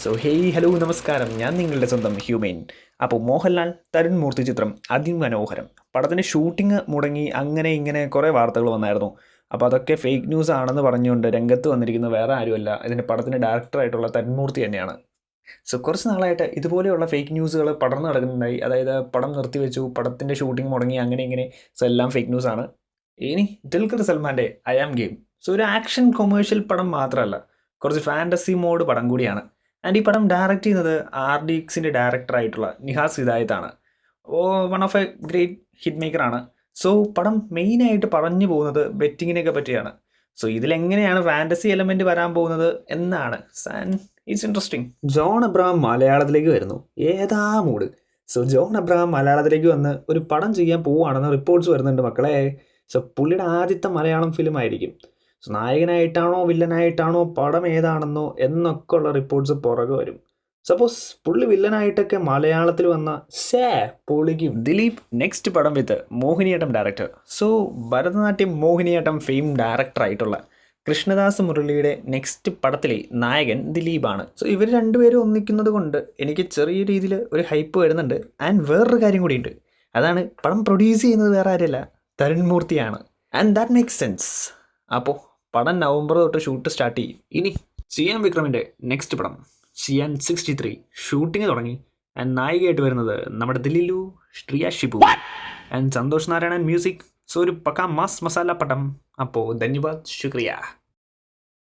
Hello നമസ്കാരം, ഞാൻ നിങ്ങളുടെ സ്വന്തം ഹ്യൂമൻ. അപ്പോൾ മോഹൻലാൽ തരുൺ മൂർത്തി ചിത്രം അതിമനോഹരം പടത്തിൻ്റെ ഷൂട്ടിംഗ് മുടങ്ങി അങ്ങനെ ഇങ്ങനെ കുറേ വാർത്തകൾ വന്നായിരുന്നു. അപ്പോൾ അതൊക്കെ ഫേക്ക് ന്യൂസ് ആണെന്ന് പറഞ്ഞുകൊണ്ട് രംഗത്ത് വന്നിരിക്കുന്നത് വേറെ ആരുമല്ല, ഇതിൻ്റെ പടത്തിൻ്റെ ഡയറക്ടറായിട്ടുള്ള തരുൺ മൂർത്തി തന്നെയാണ്. കുറച്ച് നാളായിട്ട് ഇതുപോലെയുള്ള ഫേക്ക് ന്യൂസുകൾ പടർന്നു കിടക്കുന്നുണ്ടായി. അതായത് പടം നിർത്തിവെച്ചു, പടത്തിൻ്റെ ഷൂട്ടിംഗ് മുടങ്ങി, അങ്ങനെ ഇങ്ങനെ. എല്ലാം ഫേക്ക് ന്യൂസാണ്. ഇനി ദുൽഖർ സൽമാൻ്റെ ഐ ആം ഗെയിം ഒരു ആക്ഷൻ കൊമേഴ്ഷ്യൽ പടം മാത്രമല്ല, കുറച്ച് ഫാൻറ്റസി മോഡ് പടം കൂടിയാണ്. ആൻഡ് ഈ പടം ഡയറക്റ്റ് ചെയ്യുന്നത് RDXൻ്റെ ഡയറക്ടറായിട്ടുള്ള നിഹാസ് ഹിദായത്താണ്. One of a great hit മേക്കറാണ്. പടം മെയിനായിട്ട് പറഞ്ഞു പോകുന്നത് ബെറ്റിങ്ങിനെയൊക്കെ പറ്റിയാണ്. ഇതിലെങ്ങനെയാണ് ഫാൻറ്റസി എലമെൻറ്റ് വരാൻ പോകുന്നത് എന്നാണ്. It's interesting. ജോൺ അബ്രഹാം മലയാളത്തിലേക്ക് വരുന്നു. ഏതാ മൂഡ്. ജോൺ അബ്രഹാം മലയാളത്തിലേക്ക് വന്ന് ഒരു പടം ചെയ്യാൻ പോവുകയാണെന്ന് റിപ്പോർട്ട്സ് വരുന്നുണ്ട് മക്കളെ. പുള്ളിയുടെ ആദ്യത്തെ മലയാളം ഫിലിം ആയിരിക്കും. നായകനായിട്ടാണോ വില്ലനായിട്ടാണോ പടം ഏതാണെന്നോ എന്നൊക്കെ ഉള്ള റിപ്പോർട്ട്സ് പുറകെ വരും. സപ്പോസ് പുള്ളി വില്ലനായിട്ടൊക്കെ മലയാളത്തിൽ വന്ന പൊളിക്കും. ദിലീപ് നെക്സ്റ്റ് പടം with Mohiniyattam director. Bharatanatyam Mohiniyattam fame ഡയറക്ടറായിട്ടുള്ള കൃഷ്ണദാസ് മുരളിയുടെ നെക്സ്റ്റ് പടത്തിലെ നായകൻ ദിലീപാണ്. ഇവർ രണ്ടുപേരും ഒന്നിക്കുന്നത് കൊണ്ട് എനിക്ക് ചെറിയ രീതിയിൽ ഒരു ഹൈപ്പ് വരുന്നുണ്ട്. ആൻഡ് വേറൊരു കാര്യം കൂടിയുണ്ട്, അതാണ് പടം പ്രൊഡ്യൂസ് ചെയ്യുന്നത് വേറെ ആരല്ല, തരുൺ മൂർത്തിയാണ്. And that makes sense. അപ്പോൾ പടം നവംബർ തൊട്ട് ഷൂട്ട് സ്റ്റാർട്ട് ചെയ്യും. ഇനി ചിയാൻ വിക്രമിൻ്റെ നെക്സ്റ്റ് പടം ചിയാൻ 63 ഷൂട്ടിങ് തുടങ്ങി. ആൻഡ് നായികയായിട്ട് വരുന്നത് നമ്മുടെ ദിലീലു, ശ്രിയ ഷിബു ആൻഡ് സന്തോഷ് നാരായണൻ മ്യൂസിക്. ഒരു പക്കാ മാസ് മസാല പടം. അപ്പോൾ ധന്യവാദ്, ശുക്രിയ.